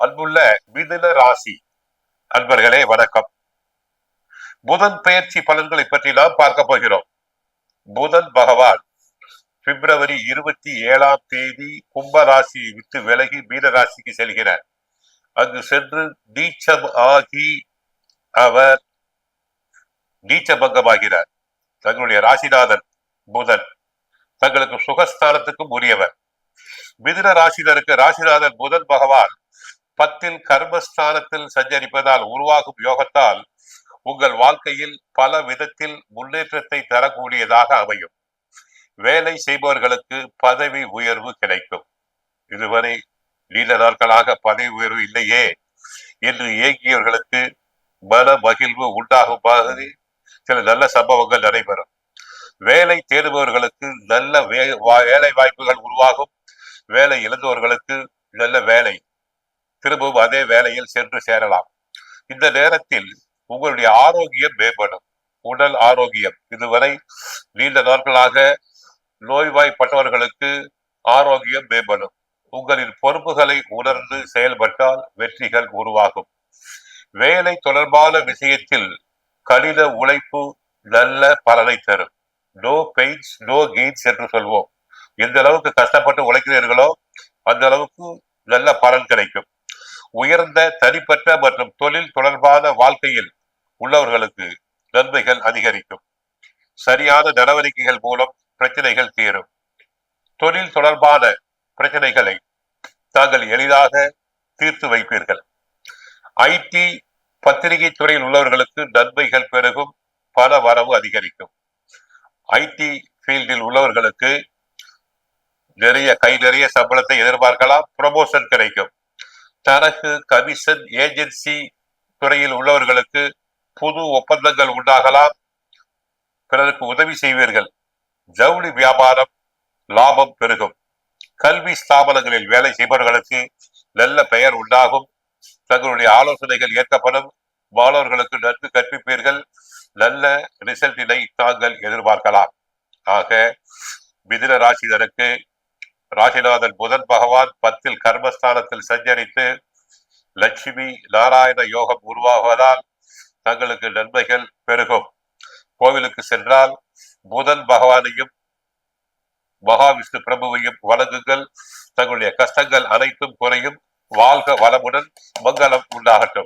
அன்புள்ள மிதுன ராசி அன்பர்களே வணக்கம். புதன் பெயர்ச்சி பலன்களை பற்றி நாம் பார்க்க போகிறோம். புதன் பகவான் பிப்ரவரி 27 கும்ப ராசியை விட்டு விலகி மீன ராசிக்கு செல்கிறார். அங்கு சென்று நீச்சம் ஆகி அவர் நீச்சபங்கமாகிறார். தங்களுடைய ராசிநாதன் புதன் தங்களுக்கு சுகஸ்தானத்துக்கும் உரியவர். மிதுன ராசினருக்கு ராசிநாதன் புதன் பகவான் 10 கர்மஸ்தானத்தில் சஞ்சரிப்பதால் உருவாகும் யோகத்தால் உங்கள் வாழ்க்கையில் பல விதத்தில் முன்னேற்றத்தை தரக்கூடியதாக அமையும். வேலை செய்பவர்களுக்கு பதவி உயர்வு கிடைக்கும். இதுவரை நீண்ட நாட்களாக பதவி உயர்வு இல்லையே என்று ஏங்கியவர்களுக்கு மன மகிழ்வு உண்டாகும் மாதிரி சில நல்ல சம்பவங்கள் நடைபெறும். வேலை தேடுபவர்களுக்கு நல்ல வேலை வாய்ப்புகள் உருவாகும். வேலை இழந்தவர்களுக்கு நல்ல வேலை, திரும்பவும் அதே வேலையில் சென்று சேரலாம். இந்த நேரத்தில் உங்களுடைய ஆரோக்கியம் மேம்படும். உடல் ஆரோக்கியம், இதுவரை நீண்ட நாட்களாக நோய்வாய்ப்பட்டவர்களுக்கு ஆரோக்கியம் மேம்படும். உங்களின் பொறுப்புகளை உணர்ந்து செயல்பட்டால் வெற்றிகள் உருவாகும். வேலை தொடர்பான விஷயத்தில் கடின உழைப்பு நல்ல பலனை தரும். நோ பெயின்ஸ் நோ கெயின்ஸ் என்று சொல்வோம். எந்த அளவுக்கு கஷ்டப்பட்டு உழைக்கிறீர்களோ அந்த அளவுக்கு நல்ல பலன் கிடைக்கும். உயர்ந்த தனிப்பட்ட மற்றும் தொழில் தொடர்பான வாழ்க்கையில் உள்ளவர்களுக்கு நன்மைகள் அதிகரிக்கும். சரியான நடவடிக்கைகள் மூலம் பிரச்சனைகள் தீரும். தொழில் தொடர்பான பிரச்சனைகளை தாங்கள் எளிதாக தீர்த்து வைப்பீர்கள். ஐடி பத்திரிகை துறையில் உள்ளவர்களுக்கு நன்மைகள் பெருகும். பண வரவு அதிகரிக்கும். ஐடி ஃபீல்டில் உள்ளவர்களுக்கு கை நிறைய சம்பளத்தை எதிர்பார்க்கலாம். ப்ரமோஷன் கிடைக்கும். தனக்கு கமிஷன் ஏஜென்சி துறையில் உள்ளவர்களுக்கு புது ஒப்பந்தங்கள் உண்டாகலாம். பிறருக்கு உதவி செய்வீர்கள். ஜவுளி வியாபாரம் லாபம் பெருகும். கல்வி ஸ்தாபனங்களில் வேலை செய்பவர்களுக்கு நல்ல பெயர் உண்டாகும். தங்களுடைய ஆலோசனைகள் ஏற்கப்படும். மாணவர்களுக்கு நன்கு கற்பிப்பீர்கள். நல்ல ரிசல்ட்டினை தாங்கள் எதிர்பார்க்கலாம். ஆக மிதுன ராசினருக்கு ராசிநாதன் புதன் பகவான் 10 கர்மஸ்தானத்தில் சஞ்சரித்து லட்சுமி நாராயண யோகம் உருவாகுவதால் தங்களுக்கு நன்மைகள் பெருகும். கோவிலுக்கு சென்றால் புதன் பகவானையும் மகாவிஷ்ணு பிரபுவையும் வணங்குங்கள். தங்களுடைய கஷ்டங்கள் அனைத்தும் குறையும். வாழ்க வளமுடன். மங்களம் உண்டாகட்டும்.